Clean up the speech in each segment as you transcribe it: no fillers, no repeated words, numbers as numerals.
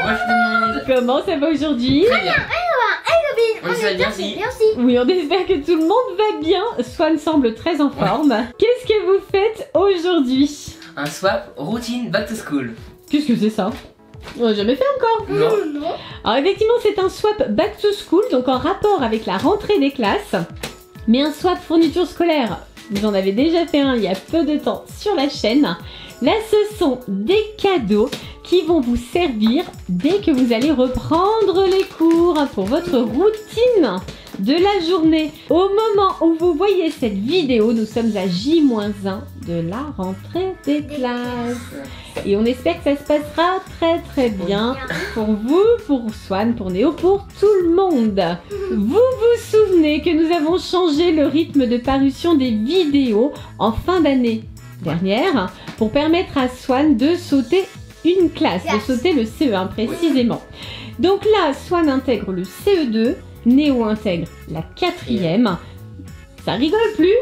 Wesh tout le monde. Comment ça va aujourd'hui? Très bien. On ça va bien, si. Oui, on espère que tout le monde va bien. Swan semble très en forme. Qu'est-ce que vous faites aujourd'hui? Un swap routine back to school. Qu'est-ce que c'est ça? On n'a jamais fait encore. Non. Alors effectivement, c'est un swap back to school, donc en rapport avec la rentrée des classes. Mais un swap fourniture scolaire, vous en avez déjà fait un il y a peu de temps sur la chaîne. Là, ce sont des cadeaux qui vont vous servir dès que vous allez reprendre les cours pour votre routine de la journée. Au moment où vous voyez cette vidéo, nous sommes à J-1 de la rentrée des classes. Et on espère que ça se passera très bien pour vous, pour Swan, pour Néo, pour tout le monde. Vous vous souvenez que nous avons changé le rythme de parution des vidéos en fin d'année dernière pour permettre à Swan de sauter une classe, de sauter le CE1 précisément. Donc là, Swan intègre le CE2, Néo intègre la 4e. Ça rigole plus.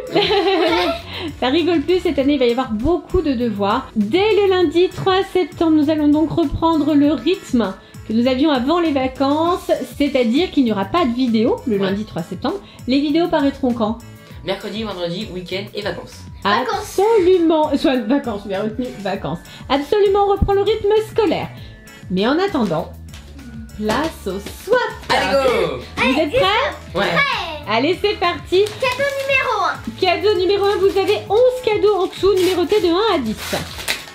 Ça rigole plus cette année, il va y avoir beaucoup de devoirs. Dès le lundi 3 septembre, nous allons donc reprendre le rythme que nous avions avant les vacances, c'est-à-dire qu'il n'y aura pas de vidéo le lundi 3 septembre. Les vidéos paraîtront quand? Mercredi, vendredi, week-end et vacances. Absolument. Soit vacances, bien retenu, vacances. Absolument, on reprend le rythme scolaire. Mais en attendant, place au swap. Allez go. Vous êtes prêts? Ouais. Allez, c'est parti. Cadeau numéro 1. Cadeau numéro 1, vous avez 11 cadeaux en dessous, numérotés de 1 à 10.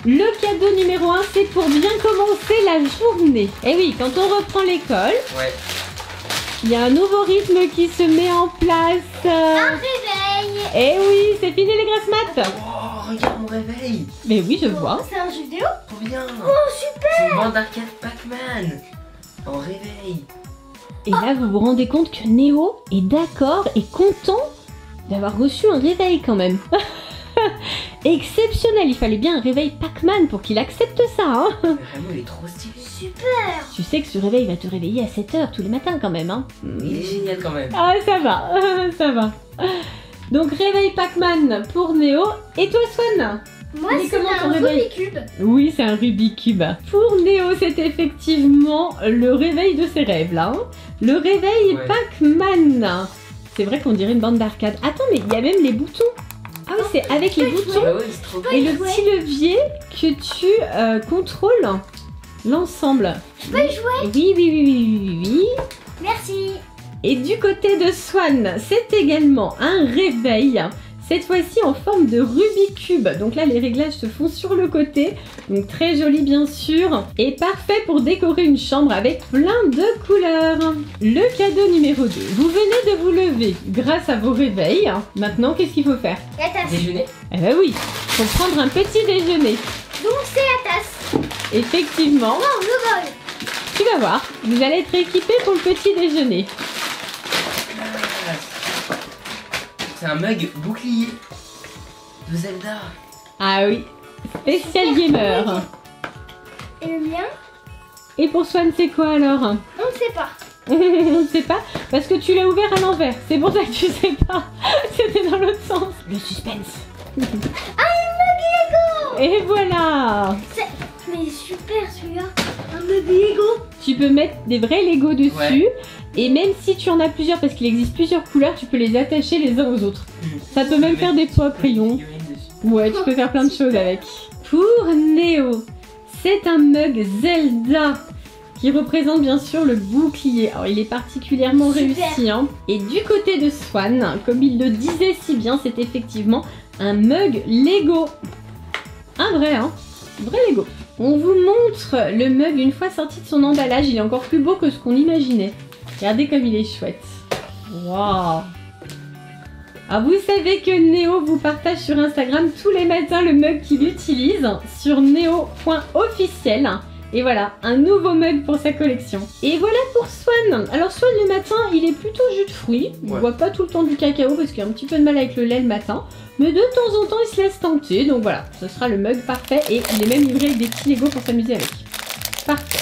Le cadeau numéro 1, c'est pour bien commencer la journée. Et oui, quand on reprend l'école, Ouais. il y a un nouveau rythme qui se met en place. Un réveil. Et oui, c'est fini les grasses maths. Oh, regarde mon réveil. Mais oui, je vois. C'est un jeu vidéo. Trop bien. Oh, super. C'est une bande d'arcade Pac-Man. En réveil. Et là, vous vous rendez compte que Néo est d'accord et content d'avoir reçu un réveil quand même. Exceptionnel, il fallait bien un réveil Pac-Man pour qu'il accepte ça. Hein. Vraiment, il est trop stylé. Super. Tu sais que ce réveil va te réveiller à 7h tous les matins quand même. Hein. Il est génial quand même. Ah, ça va, ça va. Donc, réveil Pac-Man pour Néo. Et toi, Swan? Moi, Mais c'est comment ton un réveil? Rubik's Cube. Oui, c'est un Rubik's Cube. Pour Néo, c'est effectivement le réveil de ses rêves, là. Hein. Le réveil Ouais. Pac-Man. C'est vrai qu'on dirait une bande d'arcade. Attends, mais il y a même les boutons. Ah oui, c'est avec les boutons Ah ouais, c'est trop et bien. le petit levier que tu contrôles l'ensemble. Je peux y jouer. Oui. Merci. Et du côté de Swan, c'est également un réveil. Cette fois-ci en forme de Rubik's Cube. Donc là, les réglages se font sur le côté. Donc très joli bien sûr. Et parfait pour décorer une chambre avec plein de couleurs. Le cadeau numéro 2. Vous venez de vous lever grâce à vos réveils. Maintenant, qu'est-ce qu'il faut faire? La tasse. Déjeuner. Eh ben oui, faut prendre un petit déjeuner. Donc, c'est la tasse. Effectivement, Non, le bol. tu vas voir. Vous allez être équipé pour le petit déjeuner. C'est un mug bouclier de Zelda. Ah oui, spécial gamer. Et le mien? Et pour Swan, c'est quoi alors? On ne sait pas. On ne sait pas, parce que tu l'as ouvert à l'envers. C'est pour ça que tu sais pas. C'était dans l'autre sens. Le suspense. Ah, un mug Lego. Et voilà. Mais il est super celui-là. Un mug Lego. Tu peux mettre des vrais Lego dessus. Ouais. Et même si tu en as plusieurs, parce qu'il existe plusieurs couleurs, tu peux les attacher les uns aux autres. Ça peut même faire des poids à crayon. Ouais, tu peux faire plein de choses avec. Pour Néo, c'est un mug Zelda qui représente bien sûr le bouclier. Alors il est particulièrement Super. réussi. Hein. Et du côté de Swan, comme il le disait si bien, c'est effectivement un mug Lego. Un vrai, hein. Vrai Lego. On vous montre le mug une fois sorti de son emballage. Il est encore plus beau que ce qu'on imaginait. Regardez comme il est chouette. Waouh. Ah, vous savez que Néo vous partage sur Instagram tous les matins le mug qu'il utilise sur neo.officiel. Et voilà, un nouveau mug pour sa collection. Et voilà pour Swan. Alors Swan le matin, il est plutôt jus de fruits. Il ne Ouais. boit pas tout le temps du cacao parce qu'il a un petit peu de mal avec le lait le matin. Mais de temps en temps, il se laisse tenter. Donc voilà, ce sera le mug parfait. Et il est même livré avec des petits Lego pour s'amuser avec. Parfait.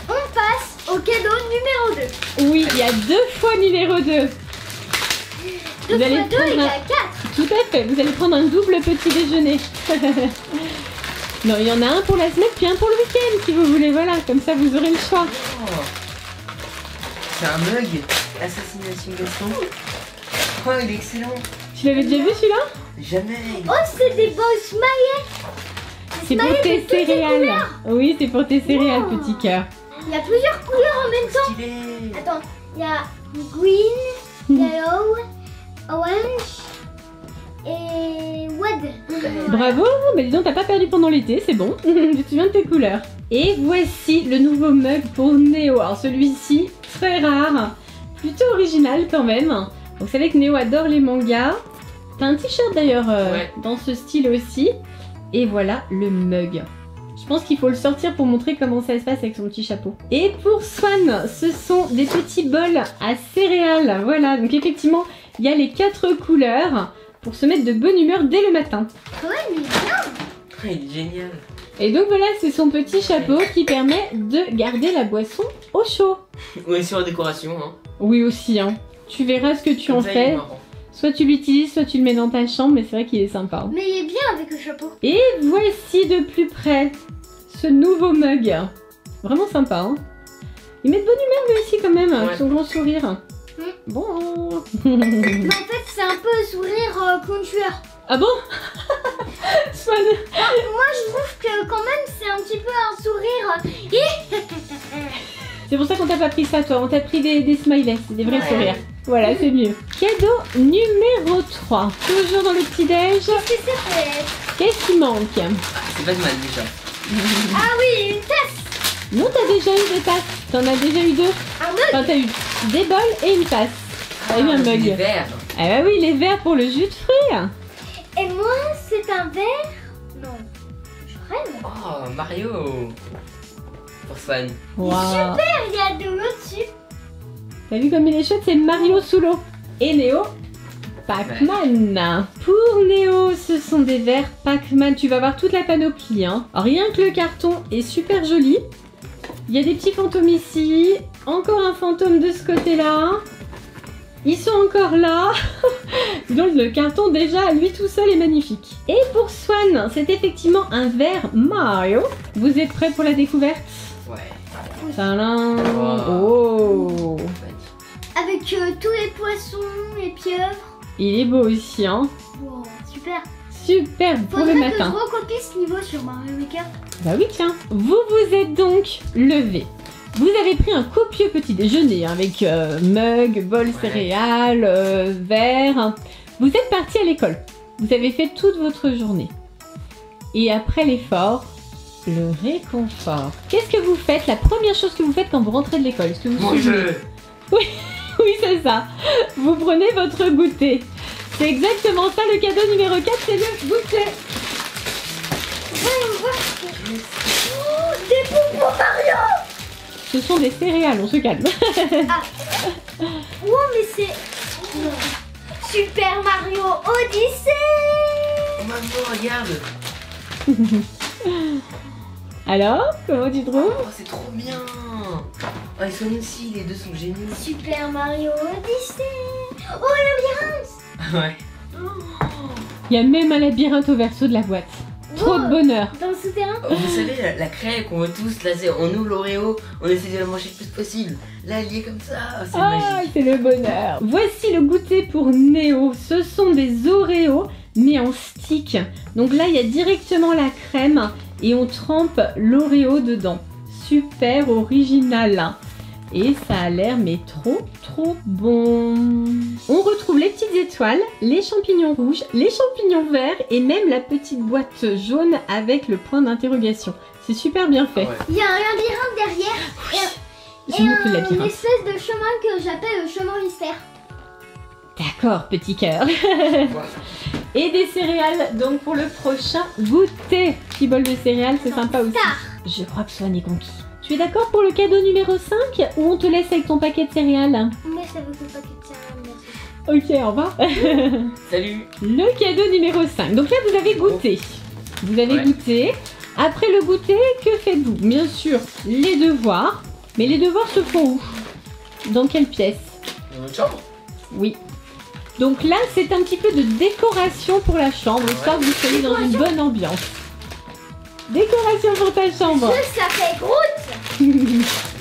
On passe au cadeau numéro 2. Oui, il y a 2 fois numéro 2. 2 Vous allez fois 2 prendre égale un- 4. Tout à fait, vous allez prendre un double petit déjeuner. Non, il y en a un pour la semaine puis un pour le week-end si vous voulez, voilà, comme ça vous aurez le choix. Oh. C'est un mug. Assassination Gaston. Oh, il est excellent. Tu l'avais déjà vu celui-là? Jamais. Oh, c'est des beaux smileys. C'est pour tes céréales. Oui, c'est pour tes céréales, petit cœur. Il y a plusieurs couleurs en même temps. Stylé. Attends, il y a green, yellow, orange et red. Bravo, mais dis donc, t'as pas perdu pendant l'été, c'est bon. Tu te souviens de tes couleurs. Et voici le nouveau mug pour Néo. Alors celui-ci, très rare, plutôt original quand même. Donc, vous savez que Néo adore les mangas. T'as un t-shirt d'ailleurs Ouais. dans ce style aussi. Et voilà le mug. Je pense qu'il faut le sortir pour montrer comment ça se passe avec son petit chapeau. Et pour Swan, ce sont des petits bols à céréales. Voilà, donc effectivement, il y a les 4 couleurs pour se mettre de bonne humeur dès le matin. Ouais, mais bien. Ah, il est génial. Et donc voilà, c'est son petit chapeau qui permet de garder la boisson au chaud. Oui, sur la décoration. Hein. Oui aussi, hein. Tu verras ce que tu en Comme ça, il est fais. marrant. Soit tu l'utilises, soit tu le mets dans ta chambre, mais c'est vrai qu'il est sympa. Mais il est bien avec le chapeau. Et voici de plus près ce nouveau mug. Vraiment sympa, hein. Il met de bonne humeur lui aussi quand même, avec son grand sourire. Bon. Mais en fait, c'est un peu sourire clown tueur. Ah bon? Swan. Moi, je trouve que quand même, c'est un petit peu un sourire. C'est pour ça qu'on t'a pas pris ça, toi. On t'a pris des smileys, des vrais Ouais. sourires. Voilà, c'est mieux. Cadeau numéro 3. Toujours dans le petit-déj. Qu'est-ce que c'est fait? Qu'est-ce qui manque? Ah, c'est Batman déjà. Ah oui, une tasse. Non, t'as déjà eu des tasses. T'en as déjà eu 2. Un mug. Enfin, t'as eu des bols et une tasse. T'as eu un c'est mug. des verres. Ah bah oui, les verres pour le jus de fruits. Et moi, c'est un verre. Non. Je rêve. Oh, Mario. Pour Swan. Waouh. Super, il y a de l'eau dessus. T'as vu comme il est chouette, c'est Mario sous l'eau. Et Néo, Pac-Man. Pour Néo, ce sont des verres Pac-Man. Tu vas voir toute la panoplie. Hein. Alors, rien que le carton est super joli. Il y a des petits fantômes ici. Encore un fantôme de ce côté-là. Ils sont encore là. Donc le carton déjà, lui tout seul, est magnifique. Et pour Swan, c'est effectivement un verre Mario. Vous êtes prêts pour la découverte? Ouais. Tadam. Oh. Avec tous les poissons, les pieuvres. Il est beau aussi, hein. Wow, super. Super pour le Faudrait que je matin. recopie ce niveau sur Mario Maker. Bah oui, tiens. Vous vous êtes donc levé. Vous avez pris un copieux petit déjeuner hein, avec mug, bol céréales, verre. Vous êtes parti à l'école. Vous avez fait toute votre journée. Et après l'effort, le réconfort. Qu'est-ce que vous faites? La première chose que vous faites quand vous rentrez de l'école? Est-ce que vous vous souvenez? Manger. Oui, c'est ça. Vous prenez votre goûter. C'est exactement ça le cadeau numéro 4, c'est le goûter. Oh, des bonbons Mario. Ce sont des céréales, on se calme. Oh, mais c'est... Super Mario Odyssey. Oh, maman, regarde. Alors, comment tu trouves? Oh, c'est trop bien. Oh, ils sont aussi, les deux sont géniaux. Super Mario Odyssey. Oh, l'ambiance. Ouais. Il y a même un labyrinthe au verso de la boîte. Trop de bonheur. Dans le souterrain. Oh, vous savez, la crêpe qu'on veut tous, là, c'est on ouvre l'Oreo, on essaie de la manger le plus possible. Là, elle y est comme ça, c'est Ah, magique. c'est le bonheur. Voici le goûter pour Néo. Ce sont des Oreos, mais en stick. Donc là, il y a directement la crème et on trempe l'Oreo dedans. Super original. Et ça a l'air mais trop bon. On retrouve les petites étoiles, les champignons rouges, les champignons verts et même la petite boîte jaune avec le point d'interrogation. C'est super bien fait. Ouais. Il y a un labyrinthe derrière. Je montre le Une labyrinthe. espèce de chemin que j'appelle le chemin mystère. D'accord, petit cœur. Voilà. Et des céréales, donc pour le prochain goûter. Petit bol de céréales, c'est sympa aussi. Tard. Je crois que Swan est conquis. Tu es d'accord pour le cadeau numéro 5 ou on te laisse avec ton paquet de céréales? Mais ça veut pas que ça, merci. Ok, au revoir. Salut. Le cadeau numéro 5. Donc là, vous avez goûté. Vous avez Ouais. goûté. Après le goûter, que faites-vous? Bien sûr, les devoirs. Mais les devoirs se font où? Dans quelle pièce? Dans notre chambre. Oui. Donc là, c'est un petit peu de décoration pour la chambre, histoire que vous soyez dans une bonne ambiance. Décoration pour ta chambre. Je s'appelle Groot.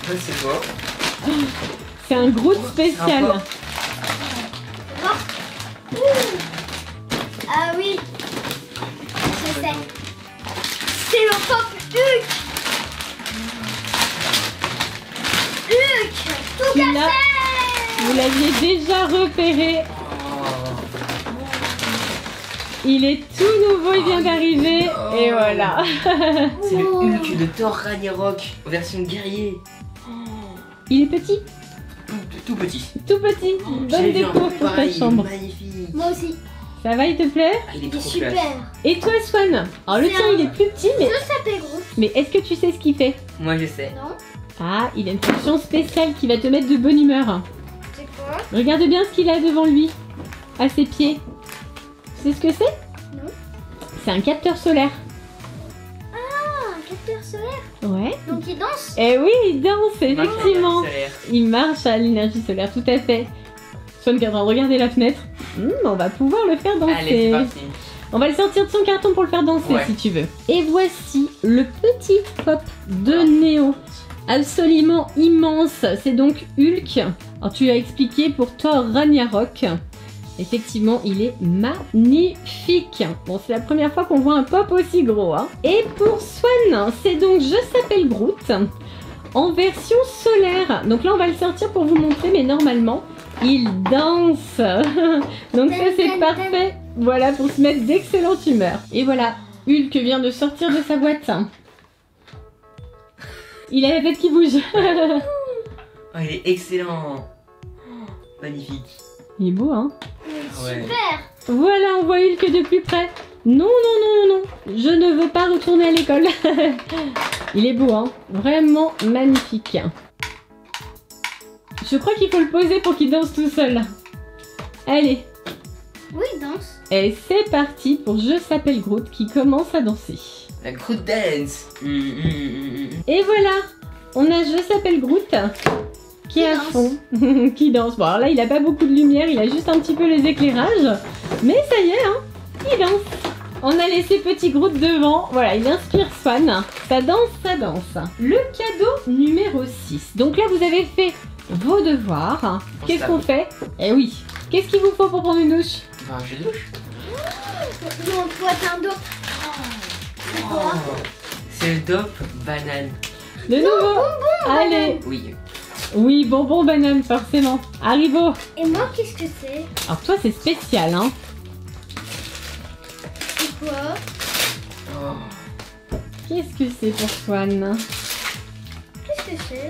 Ça, c'est quoi? C'est un Groot spécial. Sympa. Ah oui. Je sais. C'est le pop Hulk. Hulk. Tout Celui-là, cassé. vous l'aviez déjà repéré. Il est tout nouveau, il vient d'arriver. Et voilà. C'est le Hulk de Thor Ragnarok, version guerrier. Il est petit, Tout petit. tout petit. Bonne J'ai vu un déco peu pour ta pareil, il est chambre. magnifique. Moi aussi. Ça va, il te plaît? Ah, il est Il est trop super. classe. Et toi, Swan? Alors le C'est tien, un- il est plus petit, mais... Je s'appelle Groot. Mais est-ce que tu sais ce qu'il fait? Moi, je sais. Non. Ah, il a une fonction spéciale qui va te mettre de bonne humeur. C'est quoi? Regarde bien ce qu'il a devant lui, à ses pieds. Tu sais ce que c'est? Non. C'est un capteur solaire. Ah, un capteur solaire. Ouais. Donc il danse. Eh oui, il danse, effectivement. Solaire. Il marche à l'énergie solaire, tout à fait. Swan qui est en train de regarder la fenêtre. On va pouvoir le faire danser. Allez, c'est parti. On va le sortir de son carton pour le faire danser Ouais. si tu veux. Et voici le petit pop de Néo. Absolument immense. C'est donc Hulk. Alors tu as expliqué pour Thor Ragnarok. Effectivement, il est magnifique. Bon, c'est la première fois qu'on voit un pop aussi gros. Hein. Et pour Swan, c'est donc Je s'appelle Groot en version solaire. Donc là, on va le sortir pour vous montrer, mais normalement, il danse. Donc ça, c'est parfait. Voilà, pour se mettre d'excellente humeur. Et voilà, Hulk vient de sortir de sa boîte. Il a la tête qui bouge. Oh, il est excellent. Magnifique. Il est beau, hein? Ouais. Super. Voilà, on voit Hulk de plus près. Non, non, non, non, non. Je ne veux pas retourner à l'école. Il est beau, hein? Vraiment magnifique. Je crois qu'il faut le poser pour qu'il danse tout seul. Allez. Oui, il danse. Et c'est parti pour Je s'appelle Groot qui commence à danser. La Groot Dance. Et voilà, on a Je s'appelle Groot qui est à danse. fond, qui danse. Bon alors là il a pas beaucoup de lumière, il a juste un petit peu les éclairages, mais ça y est, hein, il danse. On a laissé petit Groot devant, voilà, il inspire Swan, ça danse, ça danse. Le cadeau numéro 6, donc là vous avez fait vos devoirs. On Qu'est-ce se qu'on lave. fait? Eh oui, qu'est-ce qu'il vous faut pour prendre une douche? Enfin, je douche. Non, toi, t'as un dos. C'est quoi? C'est le Dop Banane. De nouveau, allez. Oui. Oui, bonbon banane forcément. Haribo. Et moi, qu'est-ce que c'est? Alors toi c'est spécial, hein. C'est quoi? Oh. Qu'est-ce que c'est pour Swan? Qu'est-ce que c'est?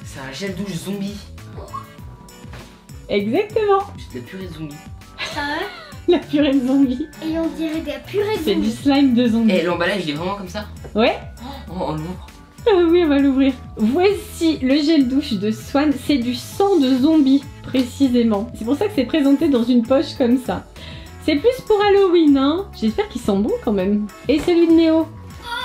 C'est un gel douche zombie. Exactement. C'est de la purée de zombie. Ah La purée de zombie. ouais? Et on dirait de la purée de C'est du zombie. slime de zombie. Et l'emballage, il est vraiment comme ça? Ouais. Oh, on l'ouvre. Ah oui, on va l'ouvrir. Voici le gel douche de Swan. C'est du sang de zombie, précisément. C'est pour ça que c'est présenté dans une poche comme ça. C'est plus pour Halloween, hein. J'espère qu'ils sont bons quand même. Et celui de Néo.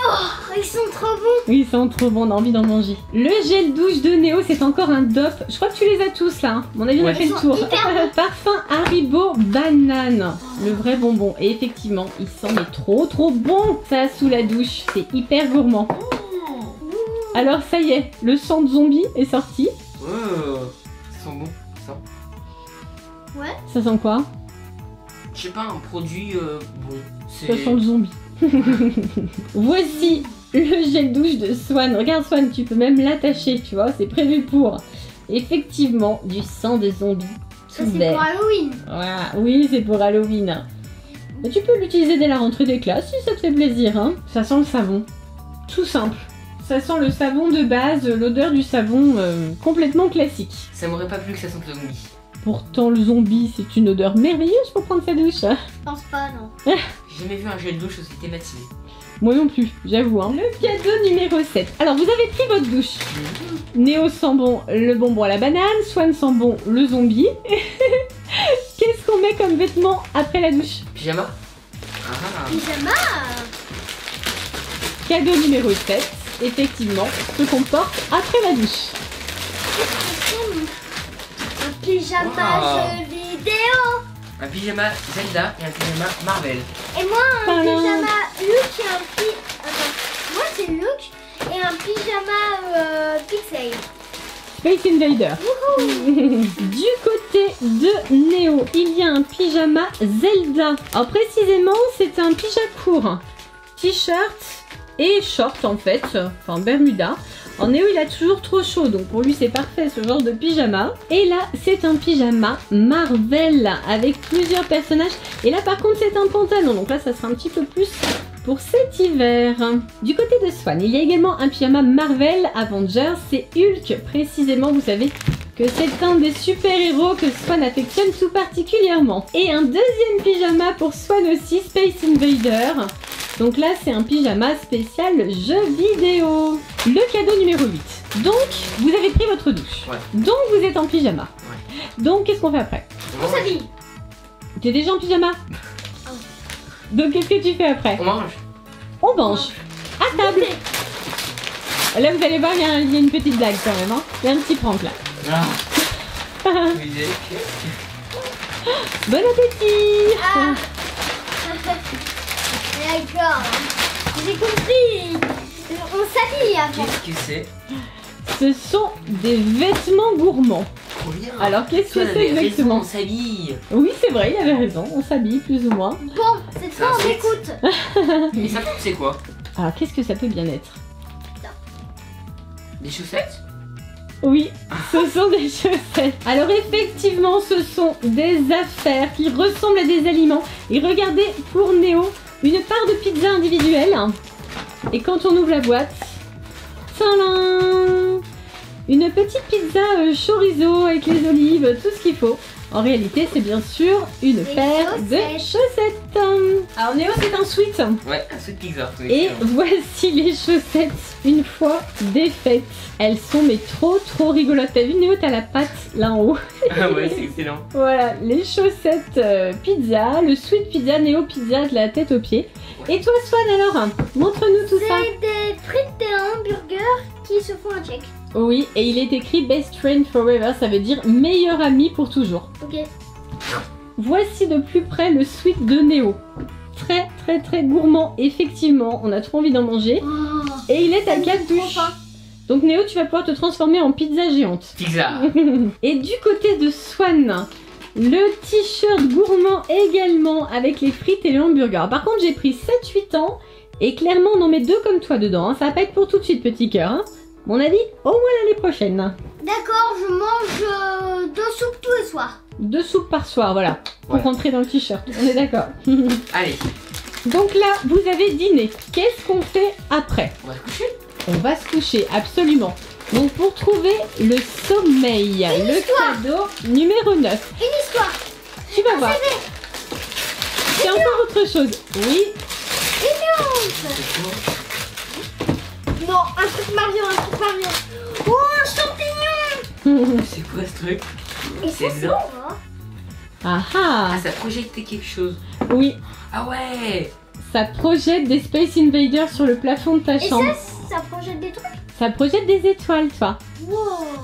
Oh, ils sont trop bons. Oui, ils sont trop bons, on a envie d'en manger. Le gel douche de Néo, c'est encore un DOP. Je crois que tu les as tous là. Hein. À mon avis, on a Ouais. fait Ils le sont tour. hyper bons. Parfum Haribo banane. Le vrai bonbon. Et effectivement, il sent mais trop bon. Ça sous la douche. C'est hyper gourmand. Alors ça y est, le sang de zombie est sorti. Oh, ça sent bon. Ça. Ouais. Ça sent quoi? Je sais pas, un produit bon. Ça sent le zombie. Voici le gel douche de Swan. Regarde Swan, tu peux même l'attacher, tu vois, c'est prévu pour. Effectivement, du sang de zombie. Ça, Tout c'est vert. pour Halloween. Voilà, oui, c'est pour Halloween. Mais tu peux l'utiliser dès la rentrée des classes si ça te fait plaisir. Hein. Ça sent le savon. Tout simple. Ça sent le savon de base, l'odeur du savon complètement classique. Ça m'aurait pas plu que ça sente le zombie. Pourtant, le zombie, c'est une odeur merveilleuse pour prendre sa douche. Je pense pas, non. J'ai jamais vu un gel douche aussi thématisé. Moi non plus, j'avoue. Hein. Le cadeau numéro 7. Alors, vous avez pris votre douche. Néo sent bon le bonbon à la banane, Swan sent bon le zombie. Qu'est-ce qu'on met comme vêtement après la douche? Pyjama. Ah. Pyjama. Cadeau numéro 7. Effectivement, ce qu'on porte après la douche. Un pyjama Wow. jeu vidéo. Un pyjama Zelda et un pyjama Marvel. Et moi, un Tadam. pyjama Luke et un moi, c'est Luke et un pyjama Pixel. Space Invader. Du côté de Néo, il y a un pyjama Zelda. Alors précisément, c'est un pyjama court. T-shirt et short en fait, enfin Bermuda. En Néo, il a toujours trop chaud, donc pour lui c'est parfait ce genre de pyjama. Et là, c'est un pyjama Marvel avec plusieurs personnages. Et là par contre, c'est un pantalon, donc là ça sera un petit peu plus pour cet hiver. Du côté de Swan, il y a également un pyjama Marvel Avengers, c'est Hulk précisément, vous savez que c'est un des super-héros que Swan affectionne tout particulièrement. Et un deuxième pyjama pour Swan aussi, Space Invader. Donc là, c'est un pyjama spécial jeu vidéo. Le cadeau numéro 8. Donc, vous avez pris votre douche. Ouais. Donc, vous êtes en pyjama. Ouais. Donc, qu'est-ce qu'on fait après? On s'habille. T'es déjà en pyjama? Donc, qu'est-ce que tu fais après? On mange. On mange. À table. Là, vous allez voir, il y a une petite blague quand même. Hein. Il y a un petit prank là. Ah. Bon appétit. Ah. D'accord. J'ai compris. On s'habille avant. Qu'est-ce que c'est? Ce sont des vêtements gourmands. Trop bien. Alors, qu'est-ce que Toi, c'est t'avais raison, exactement? on s'habille. Oui, c'est vrai, il avait raison. On s'habille plus ou moins. Bon, cette fois on c'est- écoute. Et ça, c'est quoi? Alors, qu'est-ce que ça peut bien être? Des chaussettes? Oui, ce sont des chaussettes. Alors effectivement, ce sont des affaires qui ressemblent à des aliments. Et regardez, pour Néo, une part de pizza individuelle. Et quand on ouvre la boîte, tadam, une petite pizza chorizo avec les olives, tout ce qu'il faut. En réalité, c'est bien sûr une Des paire de chaussettes. Alors Néo, c'est un sweat. Ouais, un sweat pizza. c'est Et excellent. voici les chaussettes une fois défaites. Elles sont mais trop rigolotes. T'as vu Néo, t'as la patte là en haut. Ah ouais, c'est excellent. Voilà, les chaussettes pizza, le sweat pizza, Néo pizza de la tête aux pieds. Et toi Swan alors, montre-nous tout ça. C'est des frites et un hamburger qui se font un check. Oui, et il est écrit Best Friend Forever, ça veut dire meilleur ami pour toujours. Ok. Voici de plus près le sweat de Néo. Très gourmand, effectivement, on a trop envie d'en manger. Oh, Et il est ça à me 4 fait trop douches. faim. Donc Néo, tu vas pouvoir te transformer en pizza géante. Pizza. Et du côté de Swan, le t-shirt gourmand également avec les frites et le hamburger. Par contre, j'ai pris 7-8 ans et clairement, on en met 2 comme toi dedans. Hein. Ça va pas être pour tout de suite, petit cœur. Hein. Mon avis, au moins l'année prochaine. D'accord, je mange 2 soupes tous les soirs. 2 soupes par soir, voilà. Pour Ouais. rentrer dans le t-shirt. On est d'accord. Allez, Donc là, vous avez dîné. Qu'est-ce qu'on fait après? on va se coucher. On va se coucher, absolument. Donc pour trouver le sommeil, le cadeau numéro 9. Une histoire. Tu vas voir. C'est encore autre chose. Oui. C'est quoi? Non, un truc Mario, un truc Mario. Oh, un champignon. C'est quoi ce truc? Et C'est ça, c'est énorme. quoi? Ah ah. Ah, ça projetait quelque chose. Oui, Ah ouais. ça projette des Space Invaders sur le plafond de ta Et chambre. ça projette des trucs. Ça projette des étoiles, toi. Wow.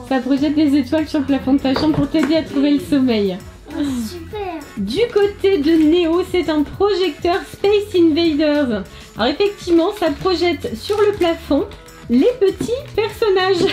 Ça projette des étoiles sur le plafond de ta chambre pour t'aider à trouver le sommeil. Super. Du côté de Néo, c'est un projecteur Space Invaders. Alors effectivement, ça projette sur le plafond les petits personnages.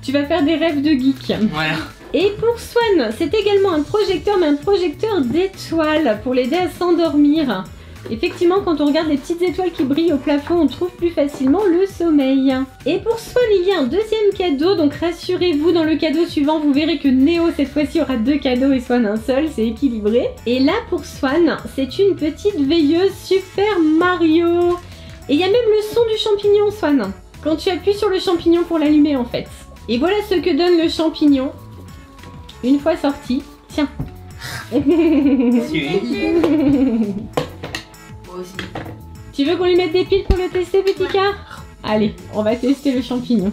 Tu vas faire des rêves de geek. Voilà. Et pour Swan, c'est également un projecteur, mais un projecteur d'étoiles pour l'aider à s'endormir. Effectivement, quand on regarde les petites étoiles qui brillent au plafond, on trouve plus facilement le sommeil. Et pour Swan, il y a un deuxième cadeau, donc rassurez-vous, dans le cadeau suivant, vous verrez que Néo, cette fois-ci, aura 2 cadeaux et Swan un seul, c'est équilibré. Et là, pour Swan, c'est une petite veilleuse Super Mario. Et il y a même le son du champignon, Swan, quand tu appuies sur le champignon pour l'allumer, en fait. Et voilà ce que donne le champignon. Une fois sorti, tiens. Moi aussi. Tu veux qu'on lui mette des piles pour le tester, petit cœur? Allez, on va tester le champignon.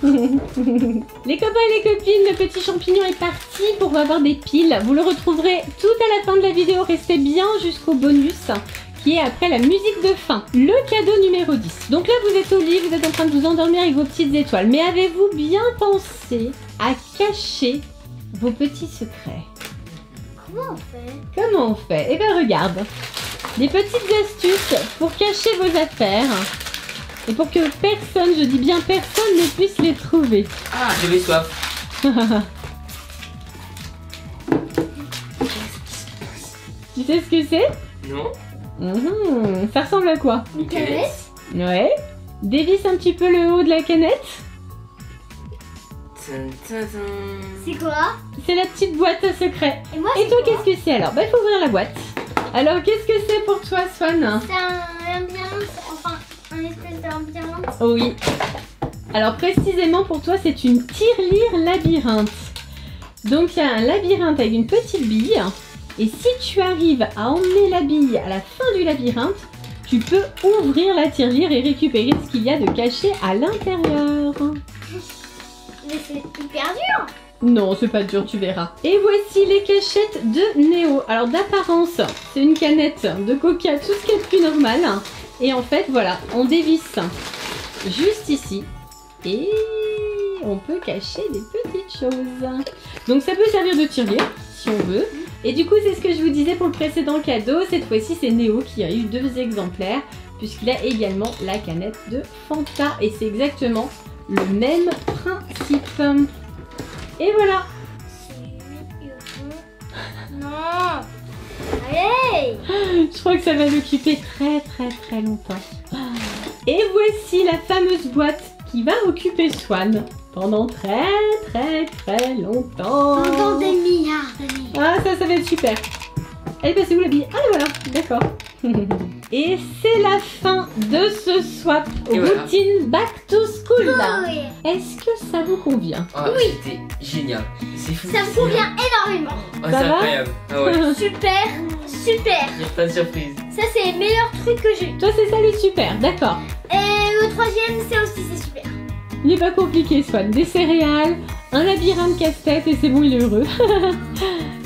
Les copains et les copines, le petit champignon est parti pour avoir des piles. Vous le retrouverez tout à la fin de la vidéo. Restez bien jusqu'au bonus qui est après la musique de fin. Le cadeau numéro 10. Donc là, vous êtes au lit, vous êtes en train de vous endormir avec vos petites étoiles. Mais avez-vous bien pensé à cacher vos petits secrets? Comment on fait? Comment on fait? Eh ben regarde, des petites astuces pour cacher vos affaires et pour que personne, je dis bien personne, ne puisse les trouver. Ah, j'avais soif. Tu sais ce que c'est? Non. Ça ressemble à quoi? Une canette? Ouais. Dévisse un petit peu le haut de la canette. C'est quoi? C'est la petite boîte à secret. Et moi, Et c'est toi, quoi? qu'est-ce que c'est alors? Bah, il faut ouvrir la boîte. Alors, qu'est-ce que c'est pour toi, Swan? C'est un labyrinthe, enfin, un espèce de labyrinthe. Oui. Alors, précisément pour toi, c'est une tirelire labyrinthe. Donc, il y a un labyrinthe avec une petite bille. Et si tu arrives à emmener la bille à la fin du labyrinthe, tu peux ouvrir la tirelire et récupérer ce qu'il y a de caché à l'intérieur. Mais c'est hyper dur. Non, c'est pas dur, tu verras. Et voici les cachettes de Néo. Alors d'apparence, c'est une canette de coca, tout ce qui est plus normal. Et en fait, voilà, on dévisse juste ici. Et on peut cacher des petites choses. Donc ça peut servir de tirelire, si on veut. Et du coup, c'est ce que je vous disais pour le précédent cadeau. Cette fois-ci, c'est Néo qui a eu 2 exemplaires, puisqu'il a également la canette de Fanta. Et c'est exactement le même principe. Et voilà. Non. Allez. Je crois que ça va l'occuper très longtemps. Et voici la fameuse boîte qui va occuper Swan pendant très longtemps. Pendant des milliards d'années. Ah, ça va être super. Elle est passée où la bille? Ah, voilà, d'accord. Et c'est la fin de ce swap Et voilà. routine back to school. Oui. Est-ce que ça vous convient? Ah, Oui. c'était génial. C'est fou. Ça me convient énormément. Ah, Ça c'est va incroyable. Ah ouais. Super, super. Il y a plein de surprises. Ça, c'est les meilleurs trucs que j'ai eu. Toi, c'est ça le super, d'accord. Et le troisième, c'est aussi, c'est super. Il n'est pas compliqué, Swan. Des céréales, un labyrinthe casse-tête et c'est bon, il est heureux.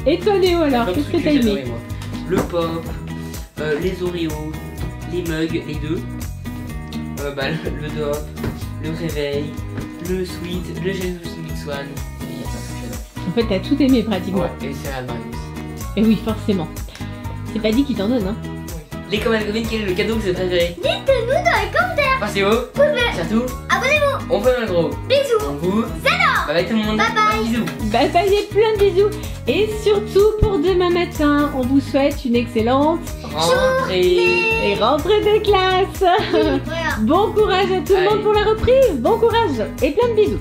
Et toi, Néo, alors, Plein de qu'est-ce que trucs t'as j'ai aimé? adoré, moi. Le pop, les Oreos, les mugs, les deux. Le dop, le réveil, le sweet, le Jesus Mix One. Et il y a plein de trucs que j'adore. En fait, t'as tout aimé pratiquement. Ouais, et les céréales Mario aussi. Et oui, forcément. C'est pas dit qu'il t'en donne, hein. Les commandes copines, quel est le cadeau que vous avez préféré? Dites-nous dans les commentaires. Passez-vous. Surtout, Abonnez-vous. on fait un gros. Bisous. On vous. Bye bye tout le monde. Bye bye. Bisous. Bye bye et plein de bisous. Et surtout, pour demain matin, on vous souhaite une excellente Rentrée. et rentrée des classes. Voilà. Bon courage à tout le monde Allez. pour la reprise. Bon courage et plein de bisous.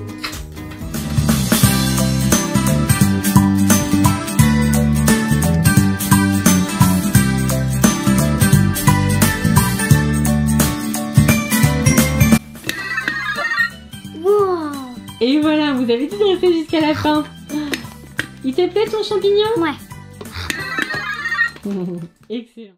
Wow. Et voilà, vous avez tout resté jusqu'à la fin. Il te plaît ton champignon? Ouais. Excellent.